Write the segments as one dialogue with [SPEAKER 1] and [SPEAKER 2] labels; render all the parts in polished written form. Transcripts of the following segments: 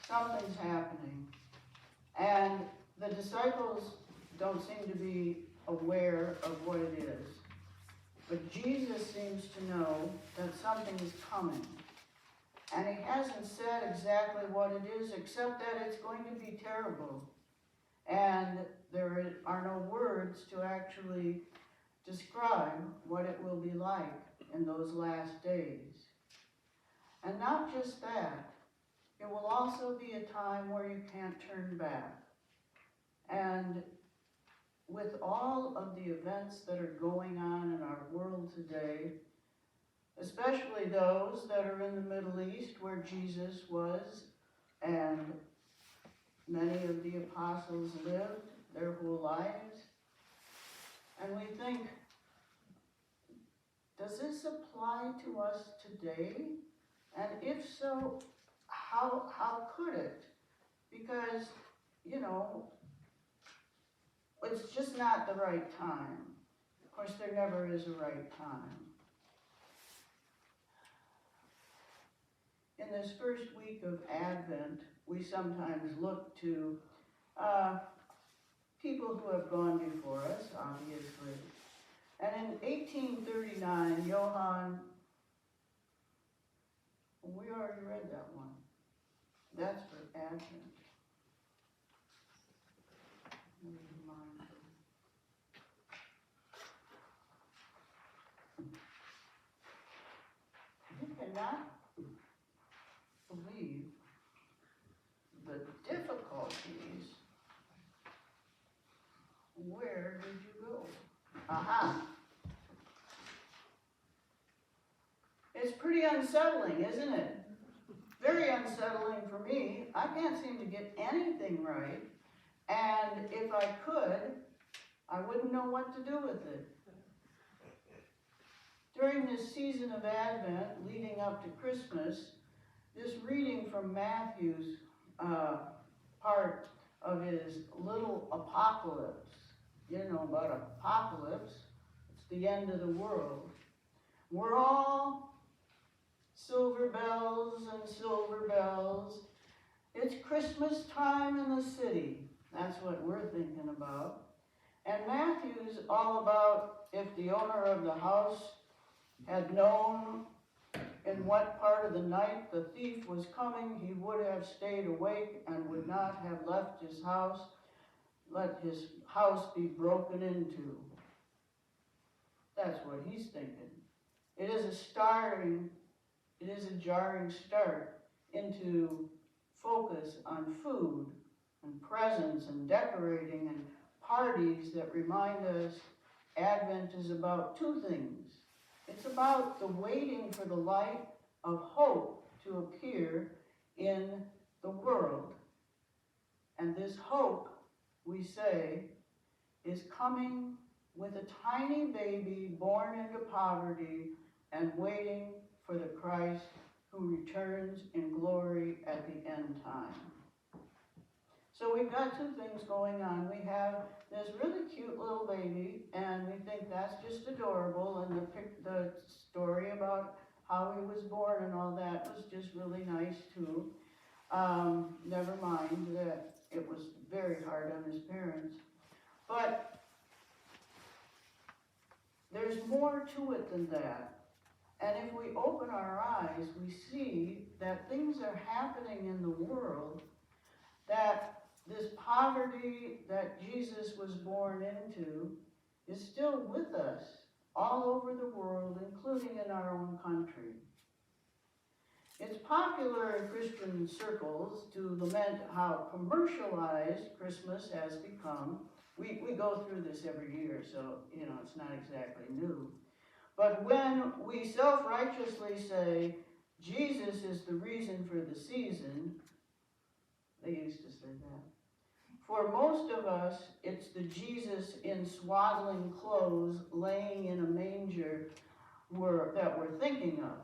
[SPEAKER 1] Something's happening. And the disciples don't seem to be aware of what it is. But Jesus seems to know that something is coming. And he hasn't said exactly what it is, except that it's going to be terrible. And there are no words to actually describe what it will be like in those last days. And not just that, it will also be a time where you can't turn back. And with all of the events that are going on in our world today, especially those that are in the Middle East where Jesus was and many of the apostles lived their whole lives, and we think, does this apply to us today? And if so, how could it? Because, it's just not the right time. Of course, there never is a right time. In this first week of Advent, we sometimes look to people who have gone before us, obviously. And in 1839, we already read that one. That's for Advent. You cannot believe the difficulties. Where did you go? Aha. It's pretty unsettling, isn't it? Very unsettling for me. I can't seem to get anything right. And if I could, I wouldn't know what to do with it. During this season of Advent, leading up to Christmas, this reading from Matthew's part of his little apocalypse. You know about apocalypse. It's the end of the world. We're all silver bells and silver bells. It's Christmas time in the city. That's what we're thinking about. And Matthew's all about if the owner of the house had known in what part of the night the thief was coming, he would have stayed awake and would not have left his house, let his house be broken into. That's what he's thinking. It is a jarring start into focus on food and presents and decorating and parties that remind us Advent is about two things. It's about the waiting for the light of hope to appear in the world. And this hope, we say, is coming with a tiny baby born into poverty and waiting for the Christ who returns in glory at the end time. So we've got two things going on. We have this really cute little baby, and we think that's just adorable, and the story about how he was born and all that was just really nice too. Never mind that it was very hard on his parents. But there's more to it than that. And if we open our eyes, we see that things are happening in the world, that this poverty that Jesus was born into is still with us all over the world, including in our own country. It's popular in Christian circles to lament how commercialized Christmas has become. We go through this every year, so it's not exactly new. But when we self-righteously say, Jesus is the reason for the season, they used to say that. For most of us, it's the Jesus in swaddling clothes laying in a manger that we're thinking of.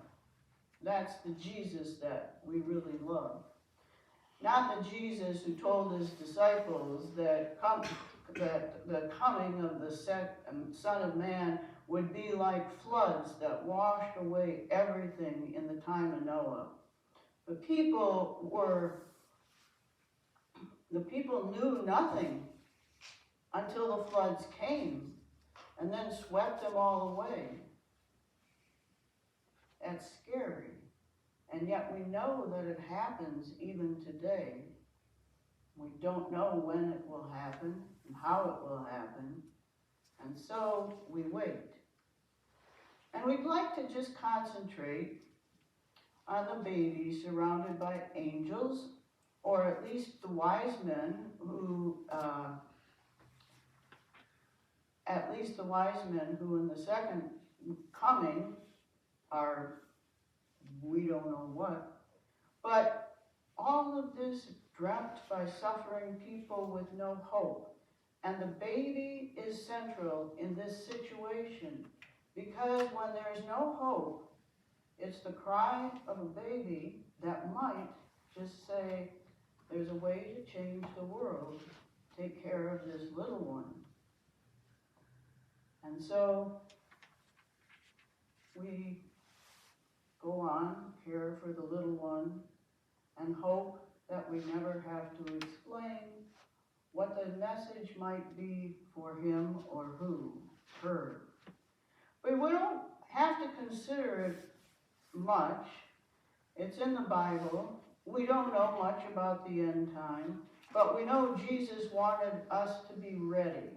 [SPEAKER 1] That's the Jesus that we really love. Not the Jesus who told his disciples that the coming of the Son of Man would be like floods that washed away everything in the time of Noah. The people were The people knew nothing until the floods came and then swept them all away. That's scary. And yet we know that it happens even today. We don't know when it will happen and how it will happen. And so we wait. And we'd like to just concentrate on the baby surrounded by angels, or at least the wise men who in the second coming are, we don't know what. But all of this dreamt by suffering people with no hope. And the baby is central in this situation, because when there's no hope, it's the cry of a baby that might just say, there's a way to change the world. Take care of this little one. And so we go on, care for the little one, and hope that we never have to explain what the message might be for him or her. But we don't have to consider it much. It's in the Bible. We don't know much about the end time, but we know Jesus wanted us to be ready.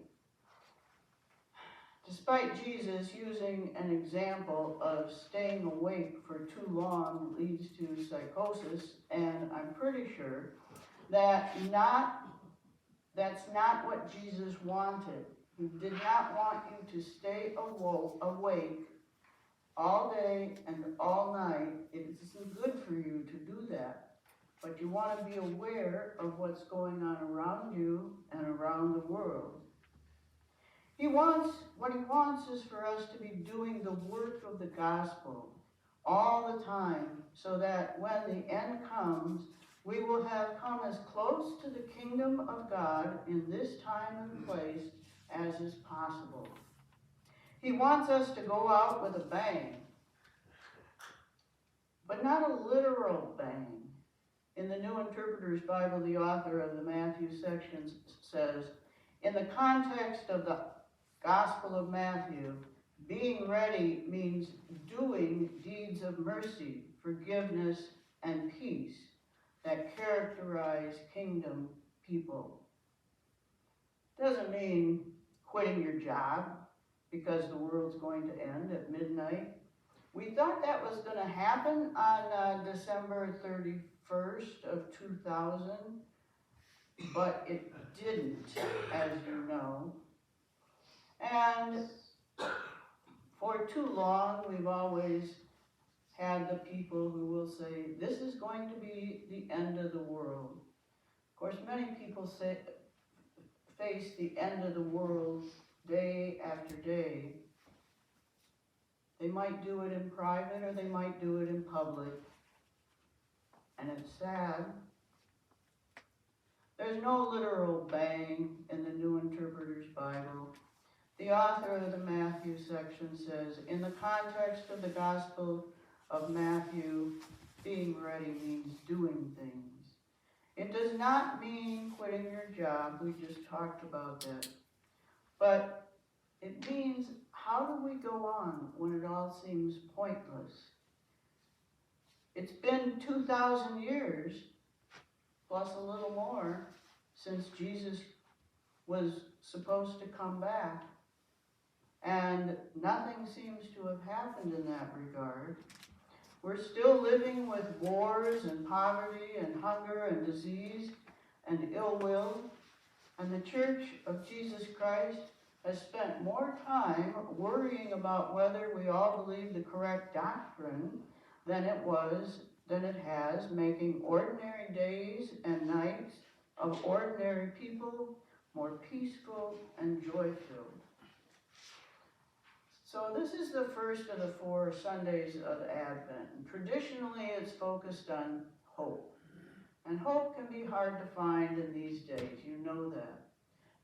[SPEAKER 1] Despite Jesus using an example of staying awake for too long leads to psychosis, and I'm pretty sure that's not what Jesus wanted. He did not want you to stay awake all day and all night. It isn't good for you to do that. But you want to be aware of what's going on around you and around the world. What he wants is for us to be doing the work of the gospel all the time, so that when the end comes, we will have come as close to the kingdom of God in this time and place as is possible. He wants us to go out with a bang, but not a literal bang. In the New Interpreter's Bible, the author of the Matthew section says, in the context of the Gospel of Matthew, being ready means doing deeds of mercy, forgiveness, and peace that characterize kingdom people. Doesn't mean quitting your job because the world's going to end at midnight. We thought that was going to happen on December 31st of 2000, but it didn't, as you know. And for too long, we've always had the people who will say, this is going to be the end of the world. Of course, many people face the end of the world day after day. They might do it in private or they might do it in public. And it's sad. There's no literal bang in the New Interpreter's Bible. The author of the Matthew section says, in the context of the Gospel of Matthew, being ready means doing things. It does not mean quitting your job. We just talked about that. But it means, how do we go on when it all seems pointless? It's been 2,000 years, plus a little more, since Jesus was supposed to come back. And nothing seems to have happened in that regard. We're still living with wars and poverty and hunger and disease and ill will. And the Church of Jesus Christ has spent more time worrying about whether we all believe the correct doctrine than it has making ordinary days and nights of ordinary people more peaceful and joy-filled. So this is the first of the 4 Sundays of Advent. And traditionally, it's focused on hope. And hope can be hard to find in these days. You know that.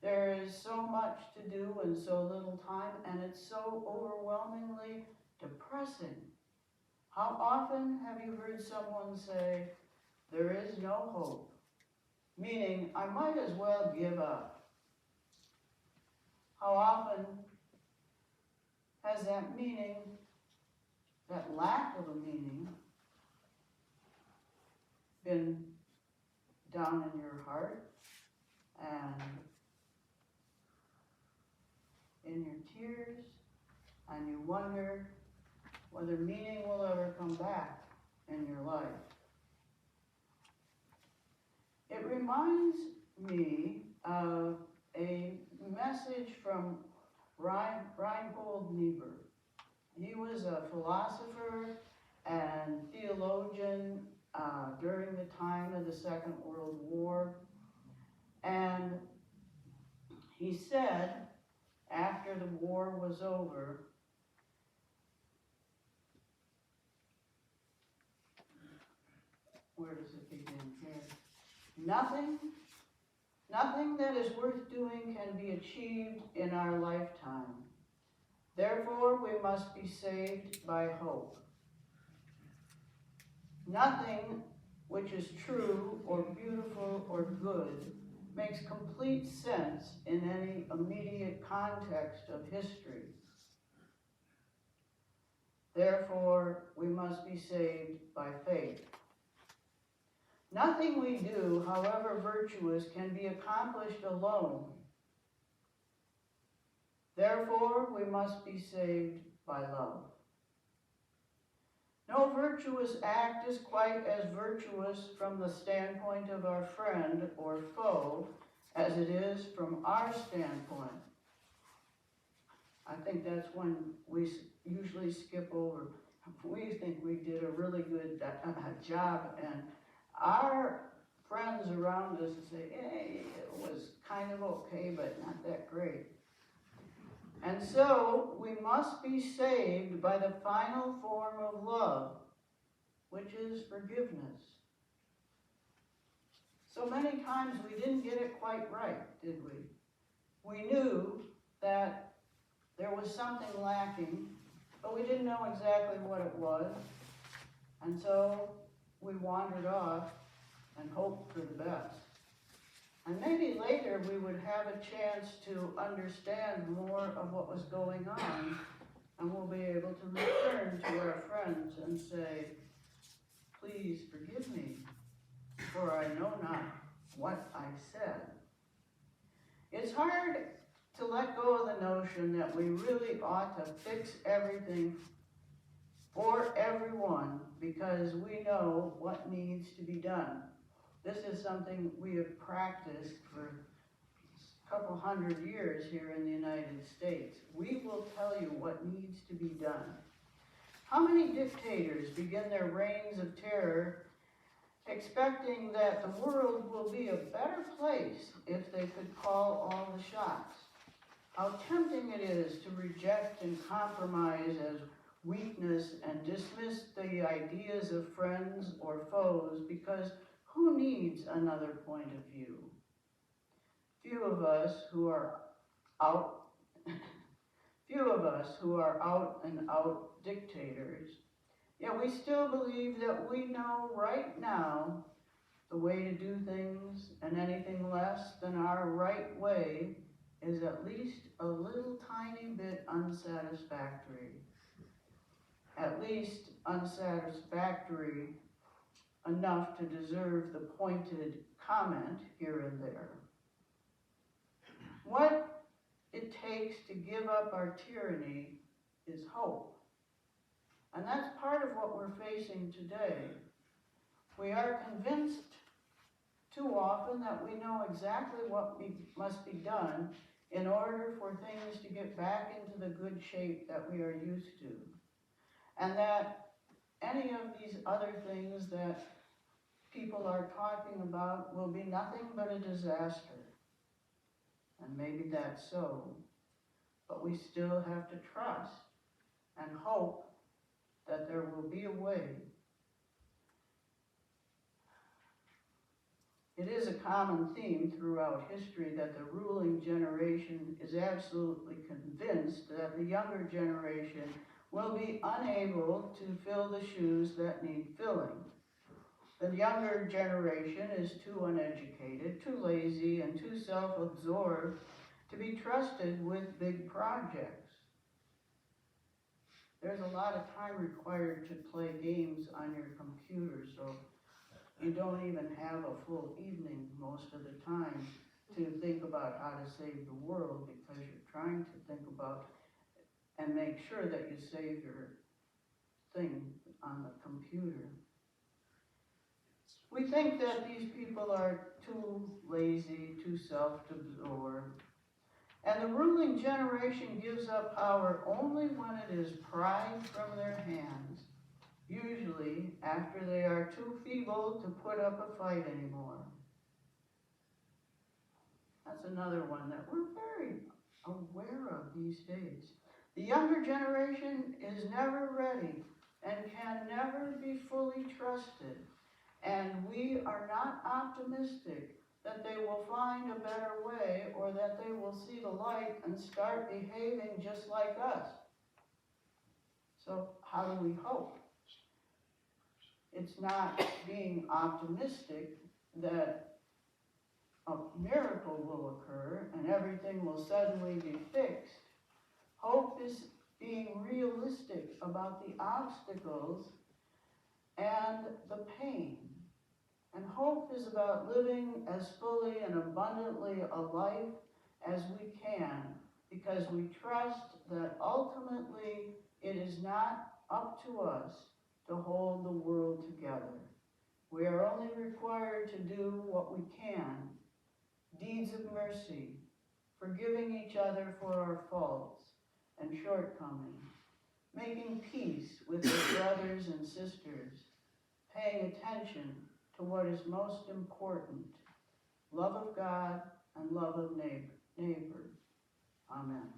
[SPEAKER 1] There is so much to do in so little time, and it's so overwhelmingly depressing. How often have you heard someone say, there is no hope? meaning I might as well give up. How often has that meaning, that lack of a meaning, been down in your heart and in your tears, and you wonder whether meaning will ever come back in your life? It reminds me of a message from Reinhold Niebuhr. He was a philosopher and theologian during the time of the Second World War. And he said, after the war was over, where does it begin here? Nothing that is worth doing can be achieved in our lifetime. Therefore, we must be saved by hope. Nothing which is true or beautiful or good makes complete sense in any immediate context of history. Therefore, we must be saved by faith. Nothing we do, however virtuous, can be accomplished alone. Therefore, we must be saved by love. No virtuous act is quite as virtuous from the standpoint of our friend or foe as it is from our standpoint. I think that's when we usually skip over. We think we did a really good job, and our friends around us say, hey, it was kind of okay, but not that great. And so we must be saved by the final form of love, which is forgiveness. So many times we didn't get it quite right, did we? We knew that there was something lacking, but we didn't know exactly what it was. And so we wandered off and hoped for the best. And maybe later we would have a chance to understand more of what was going on, and we'll be able to return to our friends and say, please forgive me, for I know not what I said. It's hard to let go of the notion that we really ought to fix everything for everyone because we know what needs to be done. This is something we have practiced for a couple hundred years here in the United States. We will tell you what needs to be done. How many dictators begin their reigns of terror expecting that the world will be a better place if they could call all the shots? How tempting it is to reject and compromise as weakness and dismiss the ideas of friends or foes because who needs another point of view? Few of us who are out and out dictators, yet we still believe that we know right now the way to do things, and anything less than our right way is at least a little tiny bit unsatisfactory. At least unsatisfactory enough to deserve the pointed comment here and there. What it takes to give up our tyranny is hope. And that's part of what we're facing today. We are convinced too often that we know exactly what must be done in order for things to get back into the good shape that we are used to. And that any of these other things that people are talking about will be nothing but a disaster. And maybe that's so, but we still have to trust and hope that there will be a way. It is a common theme throughout history that the ruling generation is absolutely convinced that the younger generation will be unable to fill the shoes that need filling. The younger generation is too uneducated, too lazy, and too self-absorbed to be trusted with big projects. There's a lot of time required to play games on your computer, so you don't even have a full evening most of the time to think about how to save the world, because you're trying to think about and make sure that you save your thing on the computer. We think that these people are too lazy, too self-absorbed, and the ruling generation gives up power only when it is pried from their hands, usually after they are too feeble to put up a fight anymore. That's another one that we're very aware of these days. The younger generation is never ready and can never be fully trusted, and we are not optimistic that they will find a better way or that they will see the light and start behaving just like us. So how do we hope? It's not being optimistic that a miracle will occur and everything will suddenly be fixed. Hope is being realistic about the obstacles and the pain. And hope is about living as fully and abundantly a life as we can, because we trust that ultimately it is not up to us to hold the world together. We are only required to do what we can, deeds of mercy, forgiving each other for our faults and shortcomings, making peace with our brothers and sisters, paying attention to what is most important, love of God and love of neighbor. Amen.